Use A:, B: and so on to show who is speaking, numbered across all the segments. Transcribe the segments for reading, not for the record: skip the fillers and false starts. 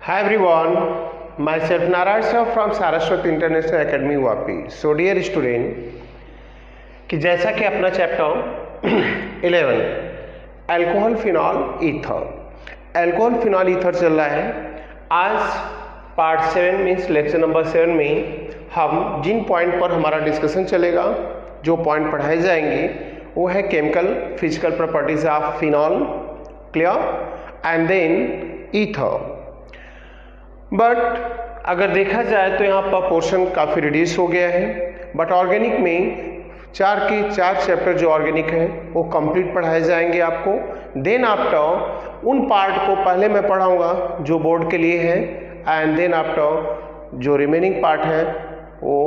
A: Hi everyone, myself Narayan sir from Saraswat International Academy Vapi. So dear student, कि जैसा कि अपना चैप्टर 11 अल्कोहल फिनॉल ईथर चल रहा है. आज पार्ट 7 मीन्स लेक्चर नंबर 7 में हम जिन पॉइंट पर हमारा डिस्कशन चलेगा, जो पॉइंट पढ़ाए जाएंगे वो है chemical physical properties of phenol, clear, and then ether. But अगर देखा जाए तो यहाँ पर पोर्शन काफ़ी रिड्यूस हो गया है. बट ऑर्गेनिक में चार चैप्टर जो ऑर्गेनिक है वो कंप्लीट पढ़ाए जाएंगे आपको. देन आफ्टर उन पार्ट को पहले मैं पढ़ाऊंगा जो बोर्ड के लिए है, एंड देन आफ्टर जो रिमेनिंग पार्ट है वो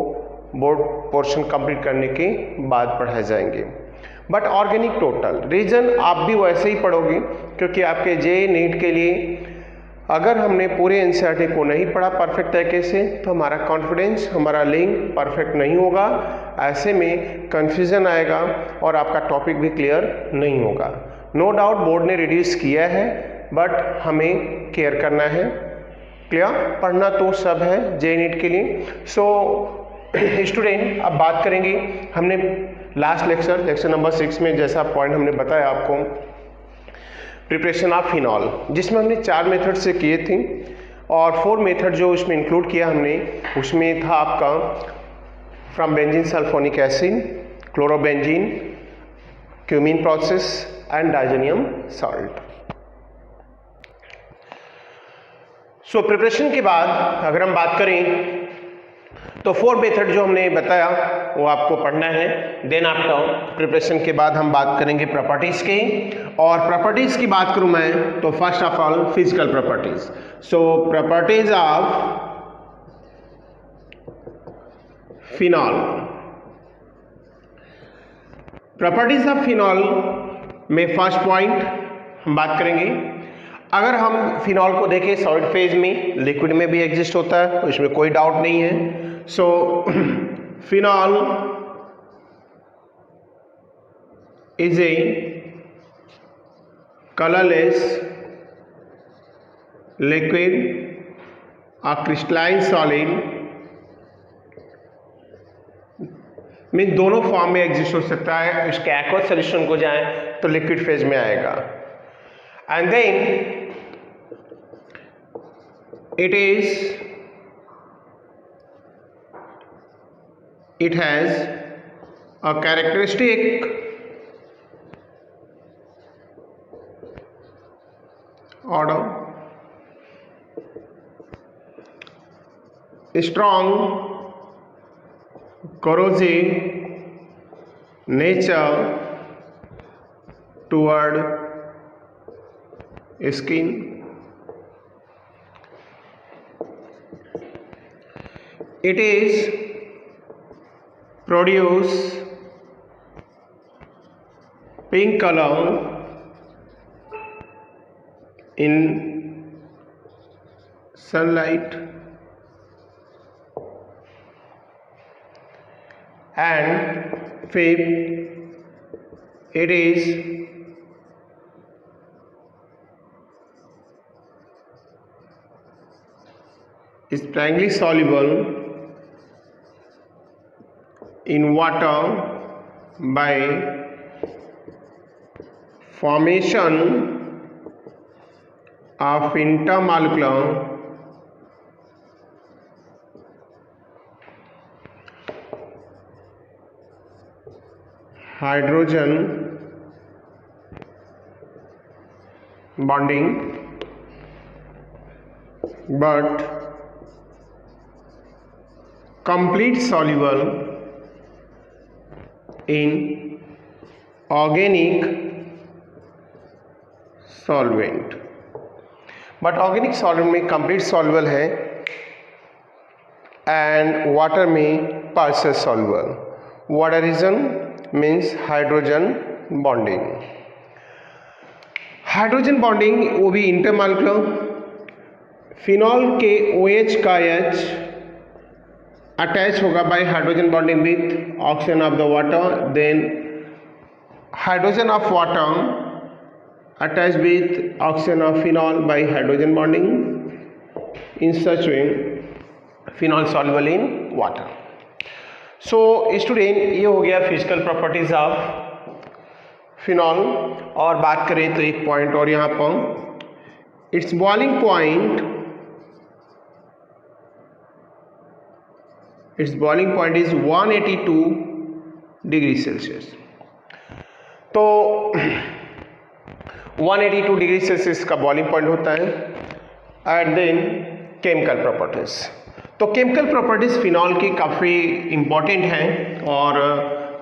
A: बोर्ड पोर्शन कंप्लीट करने के बाद पढ़ाए जाएंगे. बट ऑर्गेनिक टोटल रीजन आप भी वैसे ही पढ़ोगे, क्योंकि आपके जे नीट के लिए अगर हमने पूरे एनसीईआरटी को नहीं पढ़ा परफेक्ट तरीके से तो हमारा कॉन्फिडेंस, हमारा लिंक परफेक्ट नहीं होगा. ऐसे में कंफ्यूजन आएगा और आपका टॉपिक भी क्लियर नहीं होगा. नो डाउट बोर्ड ने रिड्यूस किया है, बट हमें केयर करना है. क्लियर, पढ़ना तो सब है जे नीट के लिए. सो स्टूडेंट, अब बात करेंगे. हमने लास्ट लेक्चर नंबर 6 में जैसा पॉइंट हमने बताया आपको, प्रिपरेशन ऑफ फिनॉल, जिसमें हमने 4 मेथड से किए थे और 4 मेथड जो उसमें इंक्लूड किया हमने, उसमें था आपका from benzene sulphonic acid, chlorobenzene, cumene process and डाइजेनियम salt. So preparation के बाद अगर हम बात करें तो 4 मेथड जो हमने बताया वो आपको पढ़ना है. देन आफ्टर प्रिपरेशन के बाद हम बात करेंगे प्रॉपर्टीज की, और प्रॉपर्टीज की बात करूं मैं तो first of all physical properties. So properties of phenol. Properties of phenol में फर्स्ट पॉइंट हम बात करेंगे. अगर हम फिनॉल को देखें सॉलिड फेज में, लिक्विड में भी एग्जिस्ट होता है, उसमें कोई डाउट नहीं है. सो phenol is a colorless liquid or crystalline solid, mean दोनों फॉर्म में एग्जिस्ट हो सकता है. इसके एक्वस सोल्यूशन को जाए तो लिक्विड फेज में आएगा. And then it has a characteristic order, strong corrosive nature toward skin. It is produce pink color in sunlight, and fifth, it is strongly soluble in water by formation of intermolecular hydrogen bonding, but complete soluble in organic solvent. But organic solvent में complete soluble है and water में partial soluble. What reason means hydrogen bonding. Hydrogen bonding वो भी intermolecular. Phenol के OH का H attach होगा by hydrogen bonding with oxygen of the water. Then hydrogen of water attached with oxygen of phenol by hydrogen bonding. in such way phenol soluble in water. So student ये हो गया physical properties of phenol. और बात करें तो एक point और यहाँ पर, it's boiling point is 182 degree Celsius. तो 182 डिग्री सेल्सियस का बॉइलिंग पॉइंट होता है। एंड देन केमिकल प्रॉपर्टीज, तो केमिकल प्रॉपर्टीज फिनॉल की काफ़ी इम्पॉर्टेंट हैं और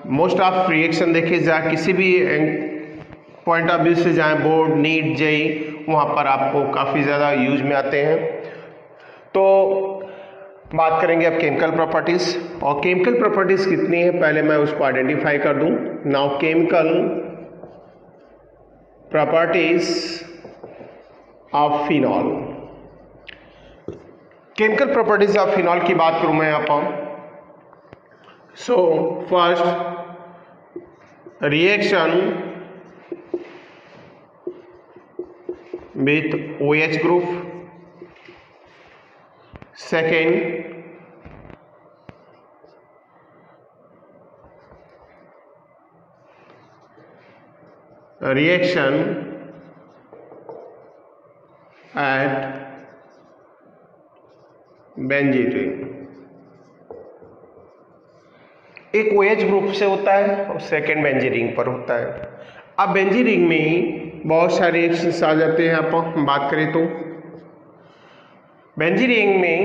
A: मोस्ट ऑफ रिएक्शन देखे जाए किसी भी पॉइंट ऑफ व्यू से जाए, बोर्ड, नीट, जेई, वहाँ पर आपको काफ़ी ज़्यादा यूज में आते हैं। तो बात करेंगे अब केमिकल प्रॉपर्टीज, और केमिकल प्रॉपर्टीज कितनी है पहले मैं उसको आइडेंटिफाई कर दूं। Now chemical properties of phenol, chemical properties of phenol की बात करूं मैं यहाँ पर। So first, reaction with OH group. Second, reaction at benzene ring. एक OH ग्रुप से होता है और सेकेंड बेंजीन रिंग पर होता है। अब बेंजीन रिंग में ही बहुत सारे रिएक्शंस आ जाते हैं। आप बात करें तो बेंजीन रिंग में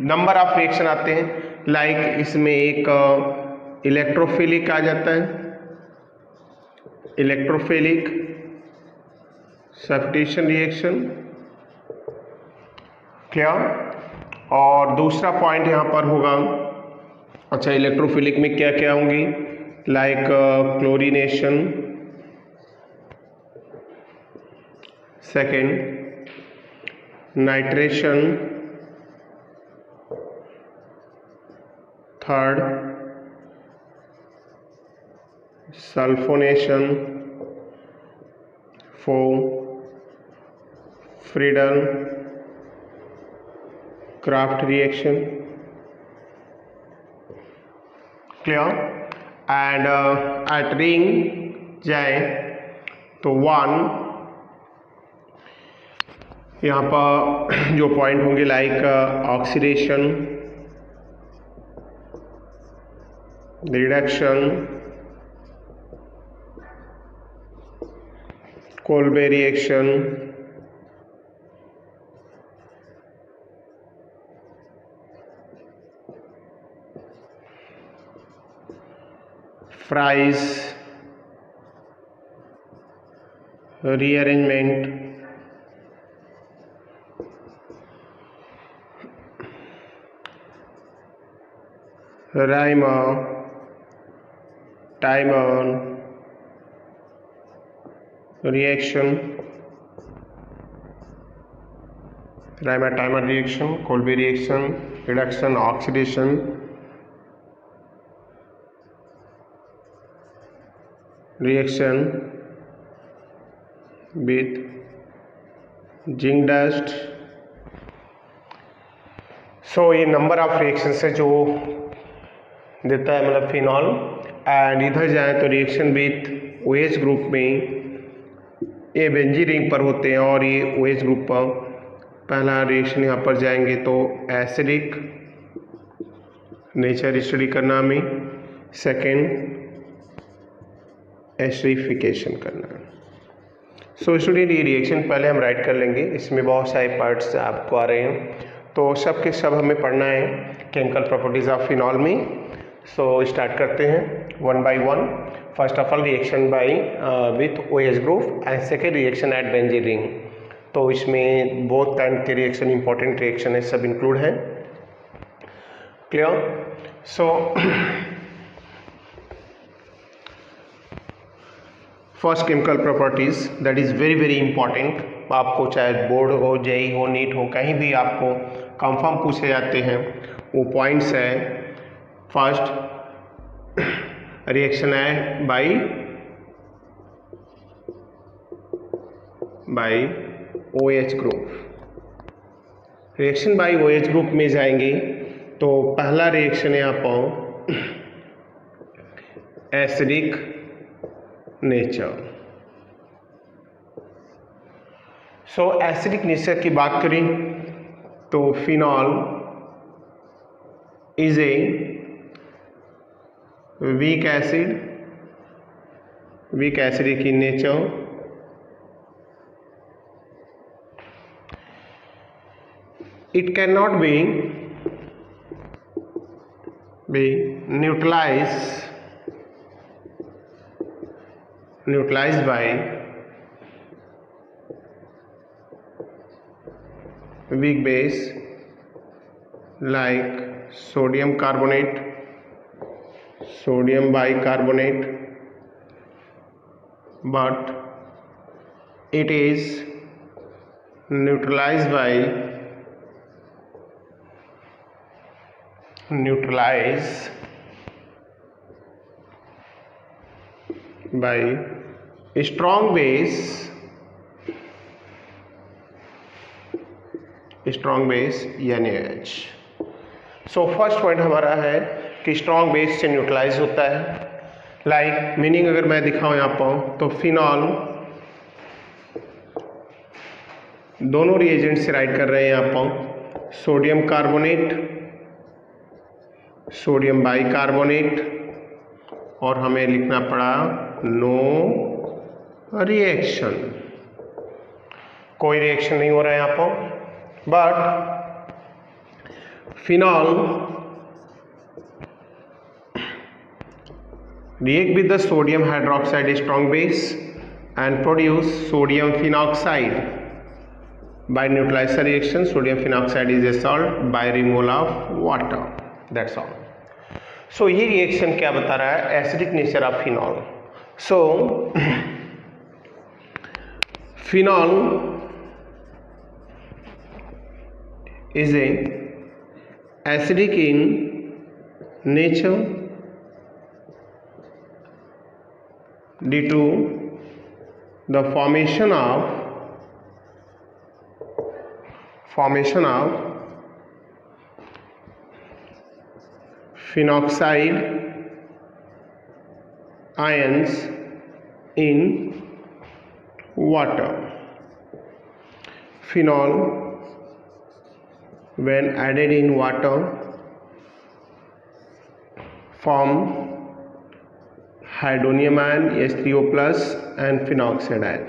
A: नंबर ऑफ रिएक्शन आते हैं, लाइक इसमें एक इलेक्ट्रोफिलिक आ जाता है, इलेक्ट्रोफिलिक सब्स्टिट्यूशन रिएक्शन, क्या। और दूसरा पॉइंट यहाँ पर होगा, अच्छा इलेक्ट्रोफिलिक में क्या क्या होंगी, like chlorination, second nitration, third sulphonation, Friedel Crafts reaction, clear. And at ring जाए तो वन, यहाँ पर जो पॉइंट होंगे like oxidation, reduction, Kolbe reaction, Fries rearrangement, Reimer Tiemann reaction, Reimer Tiemann reaction, Kolbe reaction, reduction, oxidation, reaction with zinc dust. So ये number of reaction है जो देता है मतलब फिनॉल। एंड इधर जाए तो रिएक्शन विथ OH ग्रुप में ये बेंजीन रिंग पर होते हैं और ये OH ग्रुप पर पहला रिएक्शन यहाँ पर जाएंगे तो एसिडिक नेचर स्टडी करना हमें, सेकेंड एसिडिफिकेशन करना। सो स्टूडेंट ये रिएक्शन पहले हम राइट कर लेंगे, इसमें बहुत सारे पार्ट्स आपको आ रहे हैं तो सब के सब हमें पढ़ना है केमिकल प्रॉपर्टीज ऑफ फिनॉल में। सो स्टार्ट करते हैं one by one. First of all reaction by with OH group and second reaction at benzene ring. तो इसमें बोथ टाइम के रिएक्शन इंपॉर्टेंट रिएक्शन है, सब इंक्लूड है, clear. So first chemical properties that is very very important, आपको चाहे board हो, JEE हो, नीट हो, कहीं भी आपको कंफर्म पूछे जाते हैं वो पॉइंट्स है। फर्स्ट रिएक्शन है by OH group, reaction by OH group में जाएंगे तो पहला रिएक्शन है यहाँ पर acidic nature. So acidic nature की बात करें तो phenol is a weak acidic in nature. It cannot be neutralized by weak base like sodium carbonate, sodium bicarbonate, but it is neutralized by strong base NaOH। So first point हमारा है कि strong base से neutralise होता है। Like meaning अगर मैं दिखाऊं यहाँ पर तो फिनॉल दोनों रिएजेंट से राइट कर रहे हैं यहाँ पर, सोडियम कार्बोनेट, सोडियम बाइकार्बोनेट, और हमें लिखना पड़ा नो रिएक्शन, कोई रिएक्शन नहीं हो रहा है यहाँ पर। But phenol react with the sodium hydroxide strong base and produce sodium phenoxide by neutralizer reaction. Sodium phenoxide is a salt by removal of water, that's all. So ये reaction क्या बता रहा है? Acidic nature of phenol. So phenol is a acidic in nature due to the formation of phenoxide ions in water. Phenol when added in water form hydronium ion H3O plus and phenoxide ion.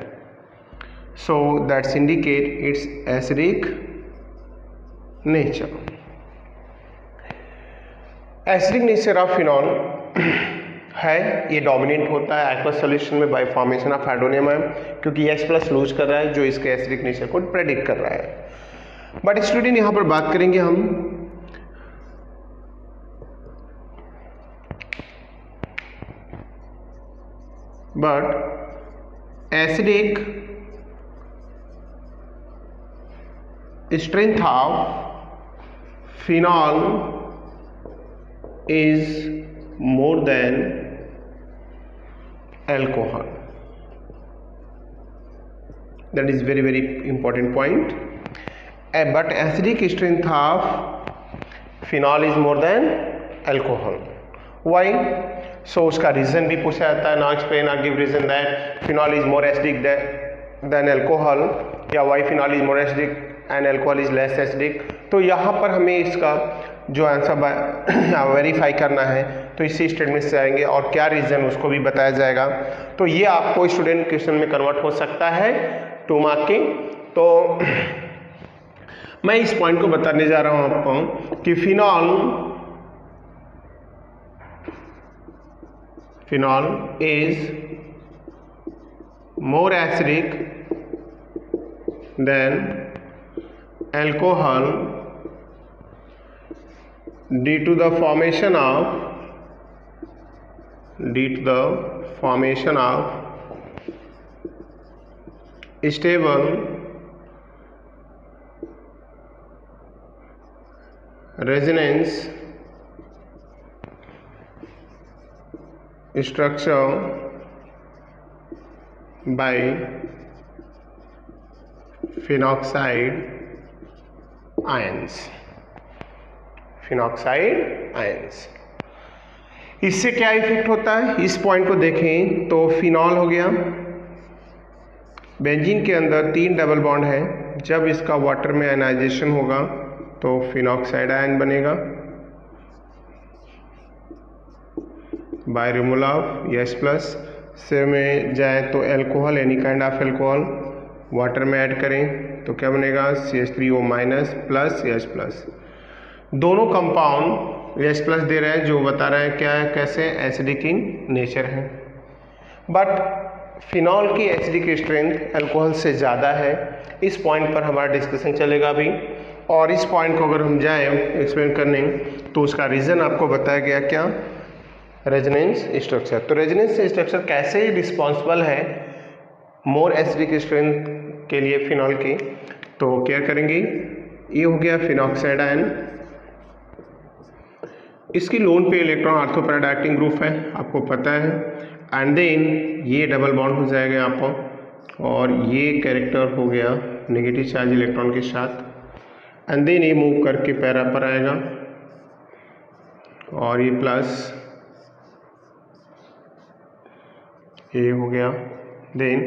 A: So that's indicate its acidic nature. Acidic nature of phenol है, ये dominant होता है aqueous solution में bye formation of hydronium ion, क्योंकि H plus lose कर रहा है जो इसके एसिडिक नेचर को प्रेडिक्ट कर रहा है। बट स्टूडेंट यहाँ पर बात करेंगे हम but acidic strength of phenol is more than alcohol. That is very very important point. But acidic strength of phenol is more than alcohol. Why? So उसका रीजन भी पूछा जाता है। Now explain or give reason that phenol is more acidic than alcohol, या why phenol is more acidic and alcohol is less acidic। तो यहाँ पर हमें इसका जो आंसर वेरीफाई करना है तो इसी स्टेटमेंट से आएंगे और क्या रीज़न उसको भी बताया जाएगा। तो ये आपको स्टूडेंट क्वेश्चन में कन्वर्ट हो सकता है 2 मार्किंग। तो मैं इस पॉइंट को बताने जा रहा हूँ आपको कि phenol is more acidic then alcohol due to the formation of stable resonance structure by phenoxide ions, phenoxide ions. इससे क्या इफेक्ट होता है, इस पॉइंट को देखें तो फिनॉल हो गया, बेंजीन के अंदर 3 डबल बॉन्ड है, जब इसका वाटर में आयनाइजेशन होगा तो फिनॉक्साइड आयन बनेगा बाय रिमूवल ऑफ H+। से में जाए तो alcohol, any kind of alcohol water में ऐड करें तो क्या बनेगा, CH3O- प्लस H+। दोनों कंपाउंड H+ दे रहे हैं जो बता रहा है क्या है, कैसे एसिडिक इन नेचर है। बट फिनॉल की एसिडिक स्ट्रेंथ अल्कोहल से ज़्यादा है। इस पॉइंट पर हमारा डिस्कशन चलेगा अभी, और इस पॉइंट को अगर हम जाएं एक्सप्लेन करने तो उसका रीज़न आपको बताया गया क्या, रेजोनेंस स्ट्रक्चर। तो रेजोनेंस स्ट्रक्चर कैसे रिस्पॉन्सिबल है मोर एसिडिक स्ट्रेंथ के लिए फिनॉल की, तो क्या करेंगे, ये हो गया फिनॉक्साइड आयन, इसकी लोन पे इलेक्ट्रॉन ऑर्थोपैराड एक्टिंग ग्रुप है, आपको पता है, एंड देन ये डबल बॉन्ड हो जाएगा यहाँ पर, और ये कैरेक्टर हो गया नेगेटिव चार्ज इलेक्ट्रॉन के साथ, एंड देन ये मूव करके पैरा पर आएगा और ये प्लस, ये हो गया, देन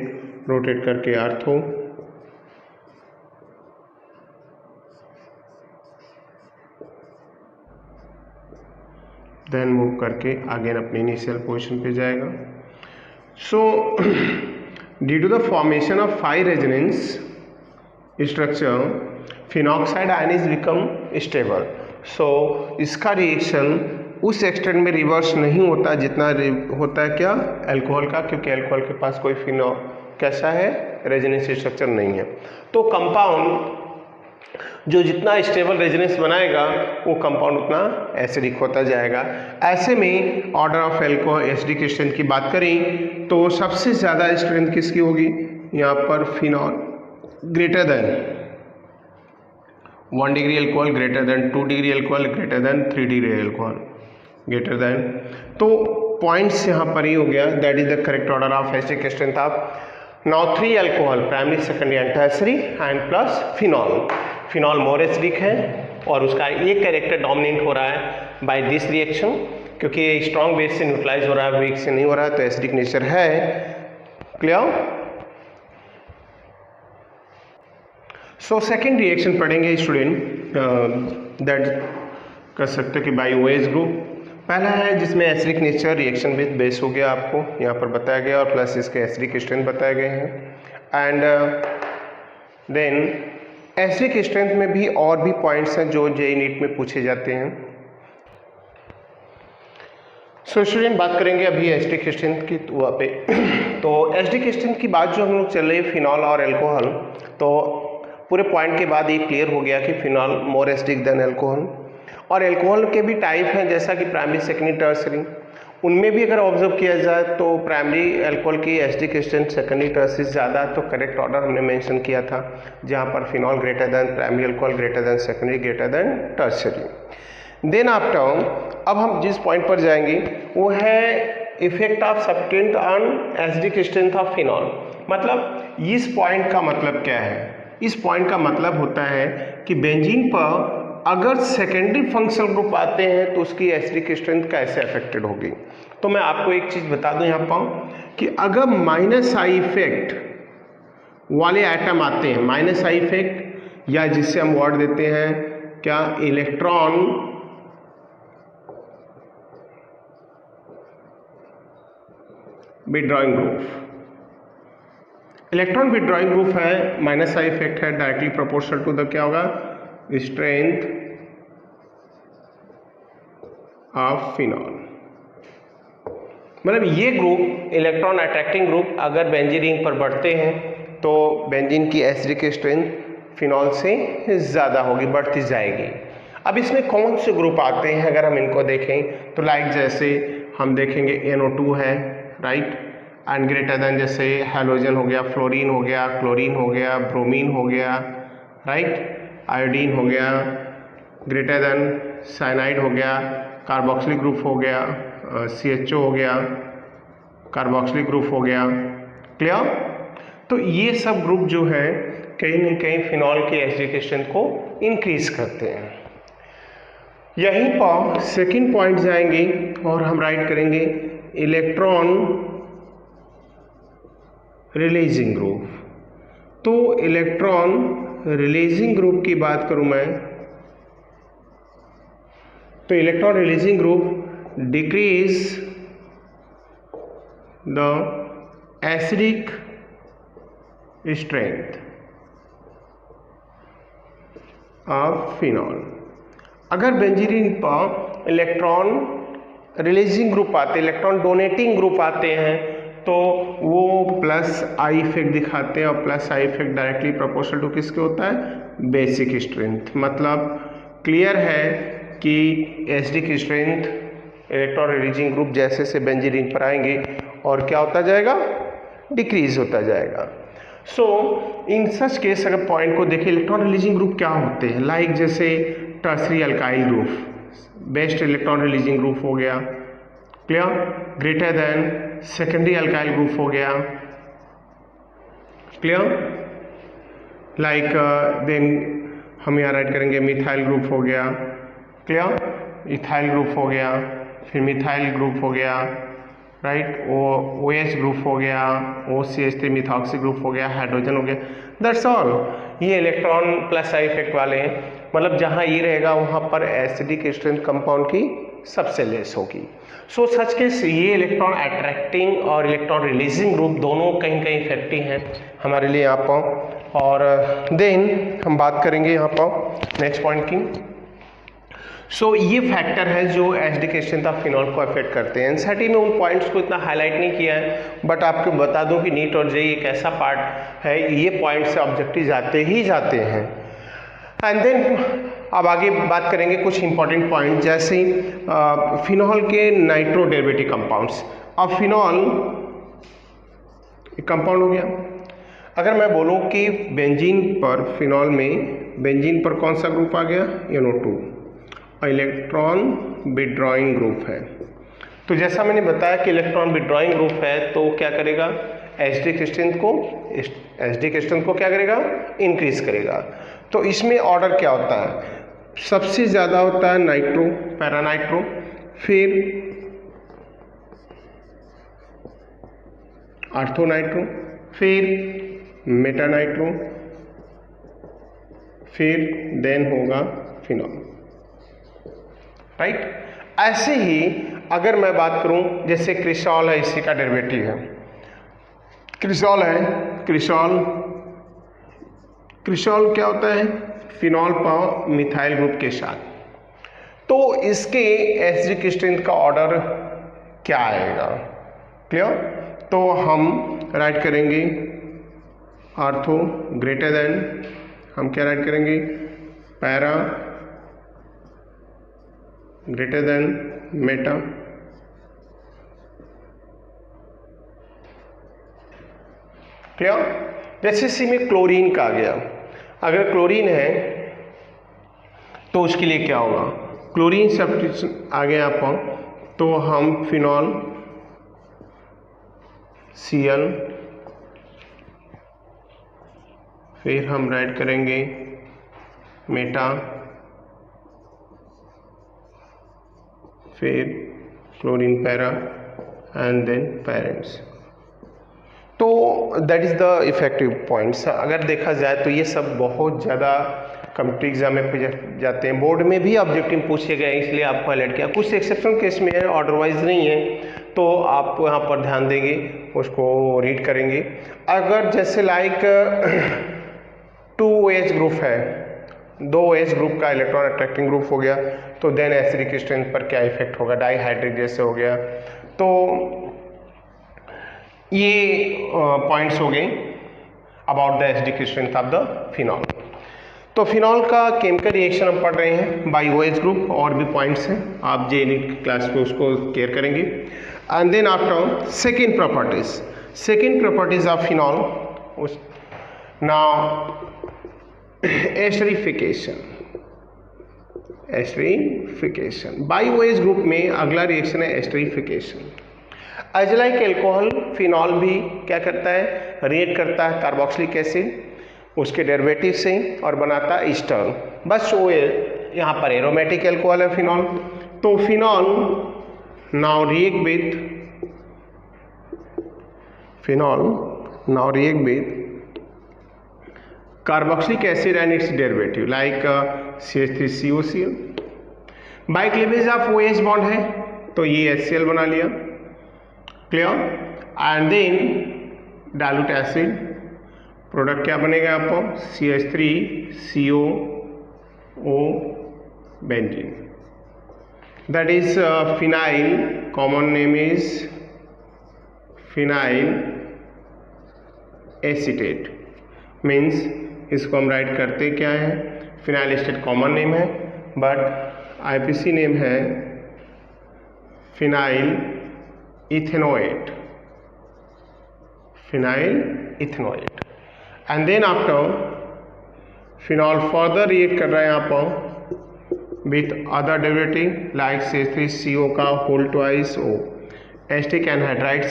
A: रोटेट करके आर्थो, देन मूव करके अगेन अपनी इनिशियल पोजीशन पे जाएगा। So due to the formation of 5 resonance structure phenoxide ion is become stable. So इसका रिएक्शन उस एक्सटेंट में रिवर्स नहीं होता जितना होता है क्या, अल्कोहल का, क्योंकि अल्कोहल के पास कोई फिनॉल कैसा है, रेजोनेंस स्ट्रक्चर नहीं है। तो कंपाउंड जो जितना स्टेबल रेजोनेंस बनाएगा वो कंपाउंड उतना एसिडिक होता जाएगा। ऐसे में order of alcohol acidic strength की बात करें तो सबसे ज़्यादा स्ट्रेंथ किसकी होगी, यहाँ पर phenol greater then 1 degree alcohol, greater then 2 degree alcohol, greater then 3 degree alcohol, greater then, तो पॉइंट्स यहाँ पर ही हो गया, that is the correct order of acidic strength of now 3 alcohol, primary, secondary and tertiary, and plus phenol. Phenol more acidic है और उसका ये character dominate हो रहा है बाय दिस रिएक्शन, क्योंकि ये स्ट्रॉन्ग बेस से न्यूट्रलाइज हो रहा है, वीक से नहीं हो रहा है, तो एसिडिक नेचर है। क्लियर। सो सेकेंड रिएक्शन पढ़ेंगे स्टूडेंट, दैट कर सकते कि बाय OH ग्रुप। पहला है जिसमें acidic nature reaction with base हो गया, आपको यहाँ पर बताया गया, और प्लस इसके एसिडिक स्ट्रेंथ बताए गए हैं। एंड देन एसिडिक स्ट्रेंथ में भी और भी पॉइंट्स हैं जो JEE नीट में पूछे जाते हैं। सो स्टूडेंट बात करेंगे अभी एसिडिक स्ट्रेंथ की वहाँ पे तो एसिडिक स्ट्रेंथ की बात जो हम लोग चल रही है फिनॉल और अल्कोहल, तो पूरे पॉइंट के बाद ये क्लियर हो गया कि phenol more acidic then alcohol, और अल्कोहल के भी टाइप हैं जैसा कि प्राइमरी, सेकेंडरी, टर्शियरी। उनमें भी अगर ऑब्जर्व किया जाए तो प्राइमरी अल्कोहल की एसिडिक स्ट्रेंथ सेकेंडरी, टर्शियरी ज़्यादा, तो करेक्ट ऑर्डर हमने मेंशन किया था, जहाँ पर phenol greater than primary alcohol, greater than secondary, greater than tertiary. Then after अब हम जिस पॉइंट पर जाएंगे वो है effect of substituent on acidic strength of phenol. मतलब इस पॉइंट का मतलब क्या है, इस पॉइंट का मतलब होता है कि बेंजीन पर अगर सेकेंडरी फंक्शनल ग्रुप आते हैं तो उसकी एसिडिक स्ट्रेंथ कैसे अफेक्टेड होगी। तो मैं आपको एक चीज़ बता दूं यहाँ पर कि अगर -I इफेक्ट वाले आइटम आते हैं, -I इफेक्ट, या जिससे हम वर्ड देते हैं क्या, electron withdrawing group. Electron withdrawing group है, -I इफेक्ट है, डायरेक्टली प्रोपोर्शनल टू द क्या होगा, स्ट्रेंथ ऑफ फिनॉल। मतलब ये ग्रुप इलेक्ट्रॉन अट्रैक्टिंग ग्रुप अगर बेंजीन रिंग पर बढ़ते हैं तो बेंजीन की एसिडिक स्ट्रेंथ फिनॉल से ज़्यादा होगी, बढ़ती जाएगी। अब इसमें कौन से ग्रुप आते हैं अगर हम इनको देखें तो लाइक जैसे हम देखेंगे NO2 है, राइट, एंड ग्रेटर देन जैसे हैलोजन हो गया, फ्लोरीन हो गया, क्लोरीन हो गया, ब्रोमीन हो गया, राइट, आयोडीन हो गया, ग्रेटर देन साइनाइड हो गया, कार्बोक्सिलिक ग्रुप हो गया, CHO हो गया, कार्बोक्सिलिक ग्रुप हो गया। क्लियर। तो ये सब ग्रुप जो है कहीं न कहीं फिनॉल की एसिडिक स्ट्रेंथ को इंक्रीज करते हैं। यहीं पर सेकंड पॉइंट जाएंगे और हम राइट करेंगे इलेक्ट्रॉन रिलीजिंग ग्रुप। तो इलेक्ट्रॉन रिलीजिंग ग्रुप की बात करूं मैं, तो electron releasing group decrease the acidic strength of phenol. अगर बेंजीन पर इलेक्ट्रॉन रिलीजिंग ग्रुप आते, इलेक्ट्रॉन डोनेटिंग ग्रुप आते हैं, तो वो प्लस आई इफेक्ट दिखाते हैं और plus I effect directly proportional to किसके होता है, बेसिक स्ट्रेंथ। मतलब क्लियर है कि acidic strength electron releasing group जैसे से बेंजीन पर आएंगे और क्या होता जाएगा, डिक्रीज होता जाएगा। सो इन सच केस अगर पॉइंट को देखें, इलेक्ट्रॉन रिलीजिंग ग्रुप क्या होते हैं, लाइक जैसे tertiary alkyl group, best electron releasing group हो गया, clear, greater than secondary alkyl group हो गया, क्लियर, लाइक देन हम यहाँ राइट करेंगे मिथाइल ग्रुप हो गया, क्लियर, इथाइल ग्रुप हो गया, फिर मिथाइल ग्रुप हो गया, राइट, OH ग्रुप हो गया, OCH3 मिथॉक्सी ग्रुप हो गया, हाइड्रोजन हो गया, दैट्स ऑल। ये इलेक्ट्रॉन प्लस आई इफेक्ट वाले हैं, मतलब जहाँ ये रहेगा वहाँ पर एसिडिक स्ट्रेंथ कंपाउंड की सबसे लेस होगी। सो सच के ये इलेक्ट्रॉन अट्रैक्टिंग और इलेक्ट्रॉन रिलीजिंग ग्रुप दोनों कहीं कहीं इफेक्टिव हैं हमारे लिए यहाँ पर। और देन हम बात करेंगे यहाँ पर नेक्स्ट पॉइंट की। सो ये फैक्टर है जो एसिडिक स्ट्रेंथ ऑफ फिनॉल को अफेक्ट करते हैं। एनसीईआरटी में उन पॉइंट्स को इतना हाईलाइट नहीं किया है, बट आपको बता दूं कि नीट और जेईई एक ऐसा पार्ट है, ये पॉइंट से ऑब्जेक्टिव जाते ही जाते हैं। एंड देन अब आगे बात करेंगे कुछ इंपॉर्टेंट पॉइंट, जैसे फिनॉल के नाइट्रो डेरिवेटिव कंपाउंड्स। अब फिनॉल एक कंपाउंड हो गया। अगर मैं बोलूँ कि बेंजीन पर, फिनॉल में बेंजीन पर कौन सा ग्रुप आ गया, NO2, इलेक्ट्रॉन विड्रॉइंग ग्रुप है। तो जैसा मैंने बताया कि इलेक्ट्रॉन विड्रॉइंग ग्रुप है, तो क्या करेगा, एसिडिक स्ट्रेंथ को क्या करेगा, इंक्रीज करेगा। तो इसमें ऑर्डर क्या होता है, सबसे ज़्यादा होता है नाइट्रो, पैरानाइट्रो, फिर आर्थोनाइट्रो, फिर मेटानाइट्रो, फिर देन होगा फिनॉल, राइट। ऐसे ही अगर मैं बात करूं, जैसे क्रिसॉल है, इसी का डेरिवेटिव है, क्रिसॉल है, क्रिसॉल क्या होता है, फिनॉल पर मिथाइल ग्रुप के साथ। तो इसके एसिडिक स्ट्रेंथ का ऑर्डर क्या आएगा, क्लियर। तो हम राइट करेंगे आर्थो ग्रेटर देन, हम क्या राइट करेंगे, para greater than Meta, clear. जैसे इसी में क्लोरीन का आ गया, अगर क्लोरीन है तो उसके लिए क्या होगा, क्लोरीन सब्स्टिट्यूशन आ गया आप, तो हम फिनॉल Cl, फिर हम राइट करेंगे मेटा, फिर chlorine para and then parents. तो that is the effective points. अगर देखा जाए तो ये सब बहुत ज़्यादा कम्पिटिटिव एग्जाम में पूछ जाते हैं, बोर्ड में भी ऑब्जेक्टिव पूछे गए, इसलिए आपको हाईलाइट किया। कुछ एक्सेप्शन केस में है, अदरवाइज नहीं है, तो आप यहाँ पर ध्यान देंगे, उसको रीड करेंगे। अगर जैसे लाइक 2OH ग्रुप है, 2OH ग्रुप का इलेक्ट्रॉन अट्रैक्टिंग ग्रुप हो गया, तो देन एसिडिक स्ट्रेंथ पर क्या इफेक्ट होगा, डाईहाइड्रेट जैसे हो गया। तो ये पॉइंट्स हो गए about the acidic strength of the phenol. तो फिनॉल का केमिकल रिएक्शन हम पढ़ रहे हैं बाई OH ग्रुप, और भी पॉइंट्स हैं, आप जे नीट क्लास में उसको केयर करेंगे। And then after second properties of phenol, now esterification. By OH group में अगला रिएक्शन है esterification. As like alcohol, phenol भी क्या करता है, रिएक्ट करता है कार्बोक्सिलिक एसिड उसके डेरिवेटिव से और बनाता है ईस्टर। बस वो यहाँ पर एरोमेटिक एल्कोहल है फिनॉल। तो phenol now react with carboxylic acid and its derivative like CH3COCl। By cleavage of OH bond है तो ये HCl बना लिया, clear. And then dilute acid, product क्या बनेगा आपको CH3CO benzene, that is phenyl, common name is phenyl acetate. Means इसको हम राइट करते क्या है, फिनाइल एसीटेट कॉमन नेम है बट IPC नेम है phenyl ethanoate, and then after phenol further react कर रहा है यहाँ पर with other derivative like CH3CO का whole twice O, acetic anhydride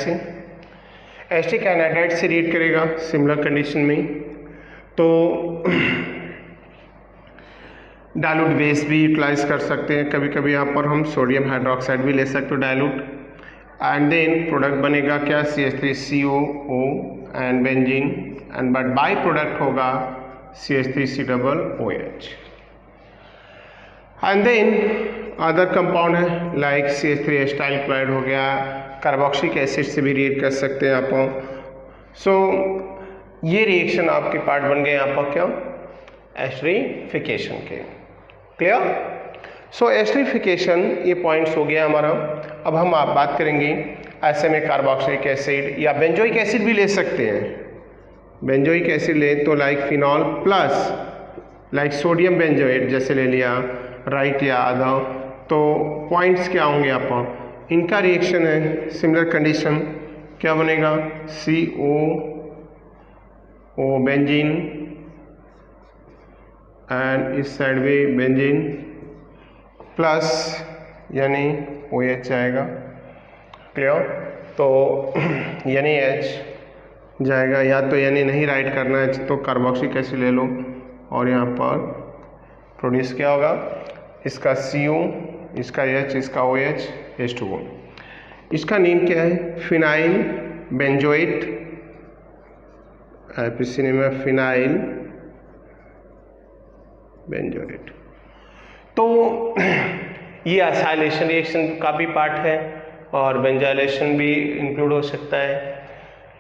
A: से रिएक्ट करेगा सिमिलर कंडीशन में। तो डाइल्यूट बेस भी यूटिलाइज कर सकते हैं, कभी कभी यहाँ पर हम सोडियम हाइड्रोक्साइड भी ले सकते हो डाइल्यूट, एंड देन प्रोडक्ट बनेगा क्या CH3CO and benzene, and but by product होगा CH3COOH। And then other compound है लाइक CH3 एस्टाइल क्लोराइड हो गया, कार्बोक्सिलिक एसिड से भी रिएक्ट कर सकते हैं आप। सो ये रिएक्शन आपके पार्ट बन गए यहाँ पर क्या, एस्टरीफिकेशन के, क्लियर। सो एस्टरीफिकेशन ये पॉइंट्स हो गया हमारा। अब हम आप बात करेंगे ऐसे में कार्बोक्सिलिक एसिड या बेंजोइक एसिड भी ले सकते हैं। बेंजोइक एसिड ले तो like phenol plus like sodium benzoate जैसे ले लिया, राइट या अदर। तो पॉइंट्स क्या होंगे आप, इनका रिएक्शन है सिमिलर कंडीशन, क्या बनेगा CO बेंजीन एंड इस साइड भी बेंजीन प्लस यानी OH आएगा, क्लियर। तो यानी H जाएगा, या तो यानी नहीं राइट करना है तो कार्बोक्सिलिक एसिड ले लो और यहाँ पर प्रोड्यूस क्या होगा, इसका CO, इसका H, इसका OH, H2O। इसका नेम क्या है, फिनाइल बेंजोएट, IPC नेम है फिनाइल बेंजोएट। तो ये एसाइलेशन रिएक्शन का भी पार्ट है और बेंजाइलेशन भी इंक्लूड हो सकता है।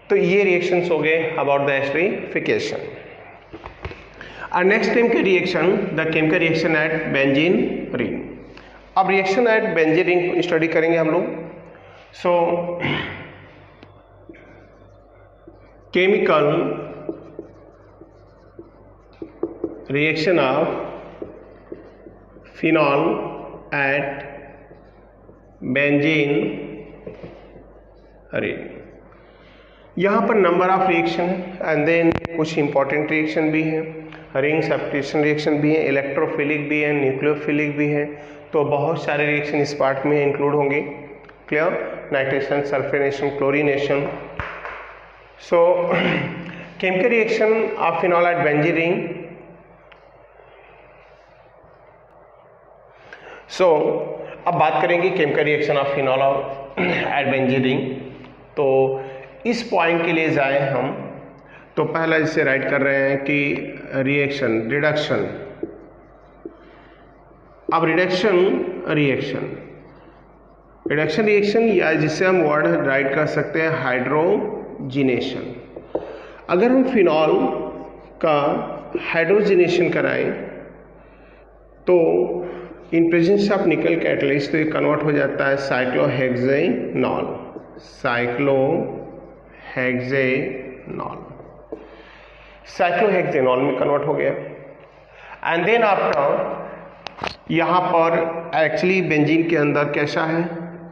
A: तो ये रिएक्शंस हो गए अबाउट द एस्टरीफिकेशन। और next chemical reaction at benzene ring. अब reaction at benzene ring study करेंगे हम लोग। So chemical reaction of phenol at benzene ring. यहाँ पर नंबर ऑफ रिएक्शन है एंड देन कुछ इंपॉर्टेंट रिएक्शन भी हैं, रिंग सब्स्टिट्यूशन रिएक्शन भी है, इलेक्ट्रोफिलिक भी है, न्यूक्लियोफिलिक भी है। तो बहुत सारे रिएक्शन इस पार्ट में इंक्लूड होंगे, clear. Nitration, sulphonation, chlorination. So chemical reaction of phenol at benzene ring. So अब बात करेंगे chemical reaction of phenol at benzene ring. तो इस पॉइंट के लिए जाएं हम तो पहला इसे राइट कर रहे हैं कि रिडक्शन। अब रिडक्शन रिएक्शन या जिसे हम वर्ड राइट कर सकते हैं हाइड्रोजिनेशन। अगर हम फिनॉल का हाइड्रोजिनेशन कराएं तो इन प्रेजेंस ऑफ निकल कैटलिस्ट तो ये कन्वर्ट हो जाता है साइक्लोहेक्सेनॉल में कन्वर्ट हो गया। एंड देन आफ्टर यहाँ पर एक्चुअली बेंजीन के अंदर कैसा है,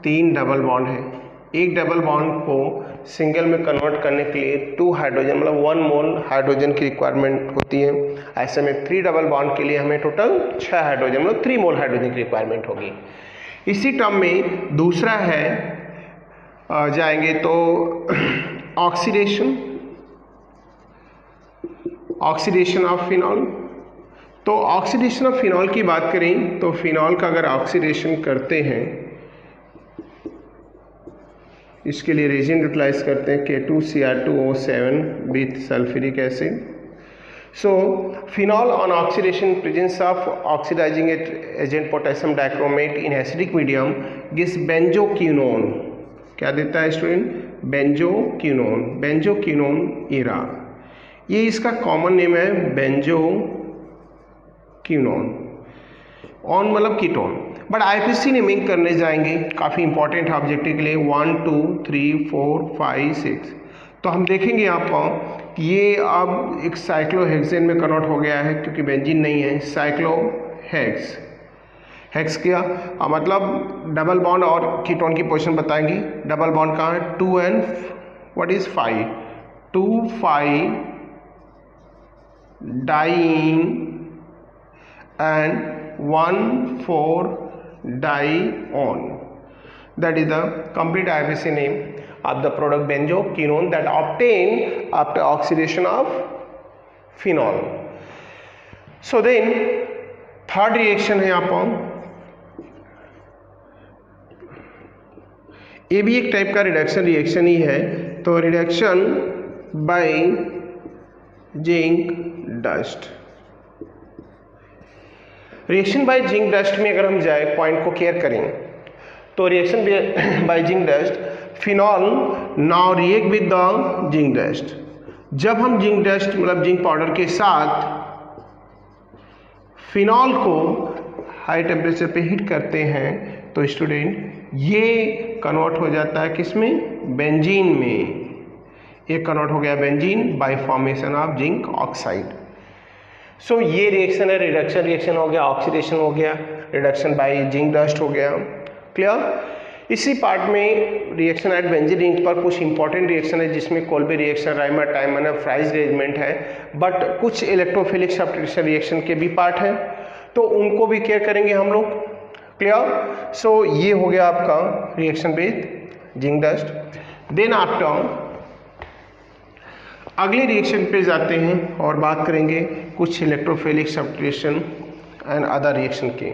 A: 3 डबल बॉन्ड है। एक डबल बॉन्ड को सिंगल में कन्वर्ट करने के लिए 2 हाइड्रोजन मतलब 1 मोल हाइड्रोजन की रिक्वायरमेंट होती है। ऐसे में 3 डबल बॉन्ड के लिए हमें टोटल 6 हाइड्रोजन मतलब 3 मोल हाइड्रोजन की रिक्वायरमेंट होगी। इसी टर्म में दूसरा है जाएंगे तो ऑक्सीडेशन ऑक्सीडेशन ऑफ फिनॉल। तो ऑक्सीडेशन ऑफ फिनॉल की बात करें तो फिनॉल का अगर ऑक्सीडेशन करते हैं, इसके लिए रेजिन यूटिलाइज करते हैं K2Cr2O7 with sulphuric acid. So phenol on oxidation presence of oxidising agent potassium dichromate in acidic medium gives benzoquinone. क्या देता है स्टूडेंट? बेंजोक्विनोन, बेंजोक्विनोन एरा। ये इसका कॉमन नेम है बेंजोक्विनोन। ऑन मतलब कीटोन, बट आईपीसी नेमिंग करने जाएंगे, काफ़ी इंपॉर्टेंट ऑब्जेक्टिव के लिए 1 2 3 4 5 6। तो हम देखेंगे यहाँ पर कि ये अब एक साइक्लोहेक्सेन में कन्वर्ट हो गया है, क्योंकि बेंजीन नहीं है, साइक्लोहेक्स। हेक्स क्या मतलब डबल बॉन्ड और कीटोन की पोजीशन बताएंगी। डबल बॉन्ड कहाँ है? 2 and what is 5, 2,5 diene and 1,4 dione. That is the complete IUPAC name of the product benzoquinone that obtained after oxidation of phenol. So then third reaction है यहाँ पर, ये भी एक टाइप का रिडक्शन रिएक्शन ही है। तो reduction by zinc dust. Reaction by zinc dust में अगर हम जाए, पॉइंट को केयर करें, तो reaction by zinc dust, phenol now react with the zinc dust. जब हम जिंक डस्ट मतलब जिंक पाउडर के साथ फिनॉल को हाई टेम्परेचर पे हीट करते हैं, तो स्टूडेंट ये कन्वर्ट हो जाता है किसमें? बेंजीन में। ये कन्वर्ट हो गया benzene by formation of zinc oxide. So ये रिएक्शन है, रिडक्शन रिएक्शन हो गया, ऑक्सीडेशन हो गया, रिडक्शन बाय जिंक डस्ट हो गया। क्लियर? इसी पार्ट में रिएक्शन एट बेंजीन रिंग पर कुछ इंपॉर्टेंट रिएक्शन है, जिसमें Kolbe reaction, Reimer Tiemann, Fries rearrangement है, बट कुछ इलेक्ट्रोफिलिक सब्स्टिट्यूशन रिएक्शन के भी पार्ट हैं, तो उनको भी केयर करेंगे हम लोग। क्लियर? सो ये हो गया आपका reaction with zinc dust. Then after अगले रिएक्शन पे जाते हैं और बात करेंगे कुछ electrophilic substitution and other reaction की।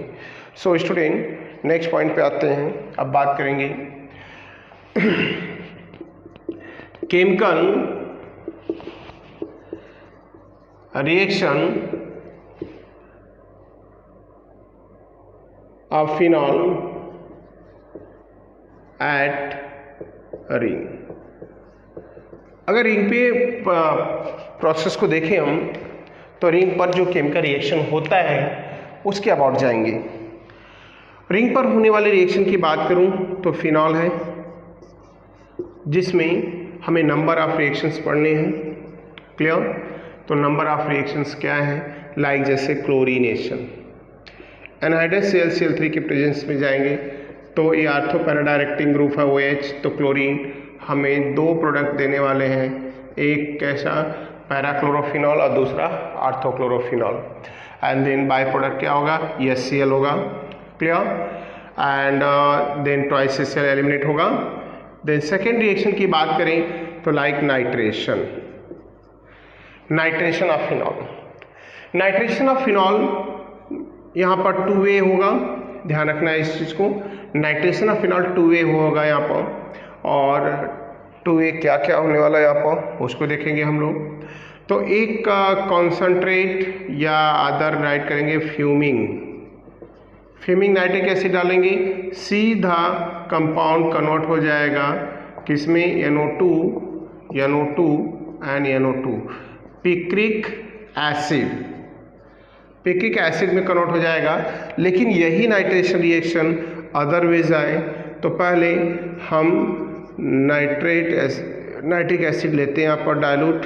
A: सो स्टूडेंट नेक्स्ट पॉइंट पे आते हैं, अब बात करेंगे chemical reaction of phenol at ring. अगर रिंग पे प्रोसेस को देखें हम, तो रिंग पर जो केमिकल रिएक्शन होता है उसके अबाउट जाएंगे। रिंग पर होने वाले रिएक्शन की बात करूं तो फिनॉल है, जिसमें हमें नंबर ऑफ रिएक्शंस पढ़ने हैं। क्लियर? तो नंबर ऑफ रिएक्शंस क्या है? लाइक जैसे क्लोरीनेशन, एनहाइड्रस Cl3 के प्रेजेंस में जाएंगे, तो ये आर्थो पैरा डायरेक्टिंग ग्रुप है OH। तो क्लोरीन हमें दो प्रोडक्ट देने वाले हैं, एक कैसा पैराक्लोरोफिनॉल और दूसरा आर्थोक्लोरोफिनॉल। एंड देन बाय प्रोडक्ट क्या होगा? HCl होगा। Clear? And then twice HCl eliminate होगा। देन सेकेंड रिएक्शन की बात करें तो like nitration, nitration of phenol. Nitration of phenol यहाँ पर 2A होगा, ध्यान रखना है इस चीज़ को। नाइट्रेशन ऑफ फिनॉल 2A होगा यहाँ पर, और 2A क्या क्या होने वाला है यहाँ पर उसको देखेंगे हम लोग। तो एक कॉन्सनट्रेट या अदर राइट करेंगे फ्यूमिंग, फ्यूमिंग नाइट्रिक एसिड डालेंगे, सीधा कंपाउंड कन्वर्ट हो जाएगा किसमें? NO2 and NO2, picric acid, picric acid में कन्वर्ट हो जाएगा। लेकिन यही नाइट्रेशन रिएक्शन अदर वेज आए तो पहले हम नाइट्रिक एसिड लेते हैं यहाँ पर डाइल्यूट,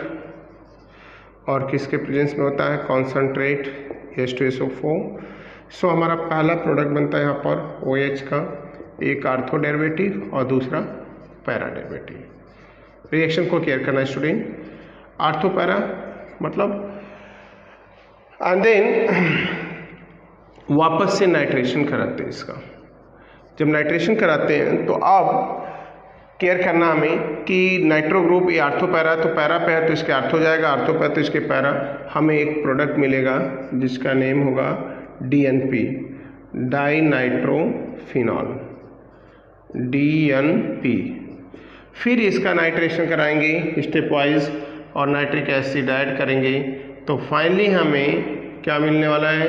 A: और किसके प्रेजेंस में होता है? Concentrate H2SO4। सो हमारा पहला प्रोडक्ट बनता है यहाँ पर OH का, एक आर्थो डेरिवेटिव और दूसरा पैरा डेरिवेटिव। रिएक्शन को केयर करना स्टूडेंट, आर्थो पैरा मतलब, एंड देन वापस से नाइट्रेशन कराते हैं इसका। जब नाइट्रेशन कराते हैं तो अब केयर करना हमें कि नाइट्रो ग्रुप ये आर्थो पैरा, तो पैरा पे है तो इसके आर्थो जाएगा, आर्थो पे तो इसके पैरा। हमें एक प्रोडक्ट मिलेगा जिसका नेम होगा DNP, डाई नाइट्रोफिनॉल, DNP। फिर इसका नाइट्रेशन कराएंगे स्टेप वाइज और नाइट्रिक एसिड ऐड करेंगे, तो फाइनली हमें क्या मिलने वाला है,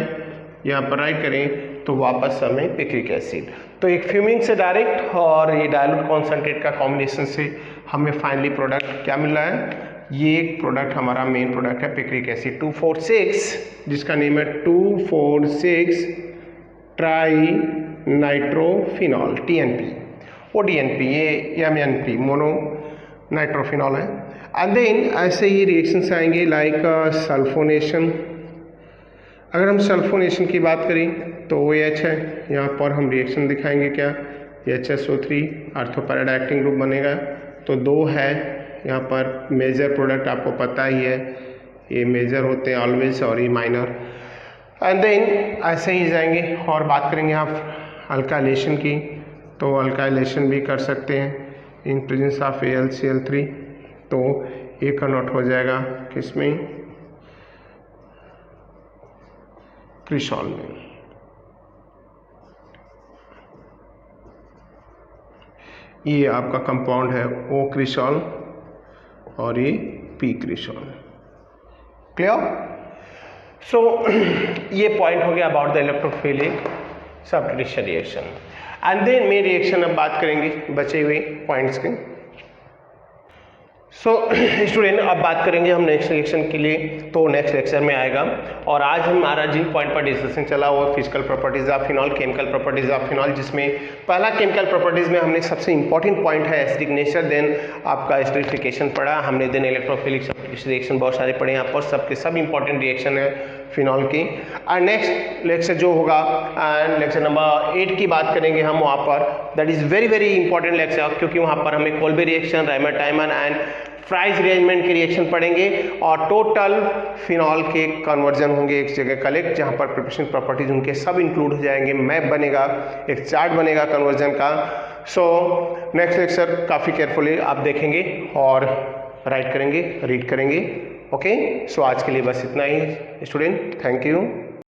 A: यहाँ पर राइट करें तो वापस हमें पिक्रिक एसिड। तो एक फ्यूमिंग से डायरेक्ट और ये डाइल्यूट कॉन्सेंट्रेट का कॉम्बिनेशन से हमें फाइनली प्रोडक्ट क्या मिल रहा है, ये एक प्रोडक्ट हमारा मेन प्रोडक्ट है पिक्रिक एसिड 2,4,6, जिसका नेम है 2,4,6 ट्राई नाइट्रोफिनॉल TNP। वो DNP ये MNP मोनो नाइट्रोफिनॉल है। एंड देन ऐसे ही रिएक्शंस आएंगे लाइक सल्फोनेशन। अगर हम सल्फोनेशन की बात करें तो OH है, यहाँ पर हम रिएक्शन दिखाएंगे क्या, HSO3 आर्थोपैराड एक्टिंग ग्रुप बनेगा, तो 2 है यहाँ पर। मेजर प्रोडक्ट आपको पता ही है, ये मेजर होते हैं ऑलवेज और ये माइनर। एंड देन ऐसे ही जाएंगे और बात करेंगे आप अल्काइलेशन की, तो अल्काइलेशन भी कर सकते हैं इन प्रेजेंस ऑफ AlCl3, तो ये कन्वर्ट हो जाएगा किसमें, क्रिसॉल में। ये आपका कंपाउंड है O क्रिसॉल और ये P क्रिसॉल। क्लियर? सो ये पॉइंट हो गया about the electrophilic substitution reaction. And then main reaction अब बात करेंगे बचे हुए पॉइंट्स के। सो स्टूडेंट अब बात करेंगे हम नेक्स्ट रिएक्शन के लिए, तो नेक्स्ट लेक्चर में आएगा। और आज हमारा जिन पॉइंट पर डिस्कशन चला वो physical properties of phenol, chemical properties of phenol, जिसमें पहला केमिकल प्रॉपर्टीज में हमने सबसे इंपॉर्टेंट पॉइंट है एसिडिक नेचर, देन आपका एस्टरिफिकेशन पढ़ा हमने, देन इलेक्ट्रोफिलिक रिएक्शन बहुत सारे पढ़े यहाँ पर, सबके सब इंपॉर्टेंट रिएक्शन है फिनॉल की। और नेक्स्ट लेक्चर जो होगा लेक्चर नंबर 8 की बात करेंगे हम वहाँ पर, that is very very important lecture, क्योंकि वहाँ पर हमें Kolbe reaction, Reimer Tiemann and Fries rearrangement के रिएक्शन पढ़ेंगे और टोटल फिनॉल के कन्वर्जन होंगे एक जगह कलेक्ट, जहाँ पर प्रिपरेशन प्रॉपर्टीज उनके सब इंक्लूड हो जाएंगे, मैप बनेगा, एक चार्ट बनेगा कन्वर्जन का। सो नेक्स्ट लेक्चर काफ़ी केयरफुली आप देखेंगे और राइट करेंगे, रीड करेंगे। ओके, सो आज के लिए बस इतना ही स्टूडेंट, थैंक यू।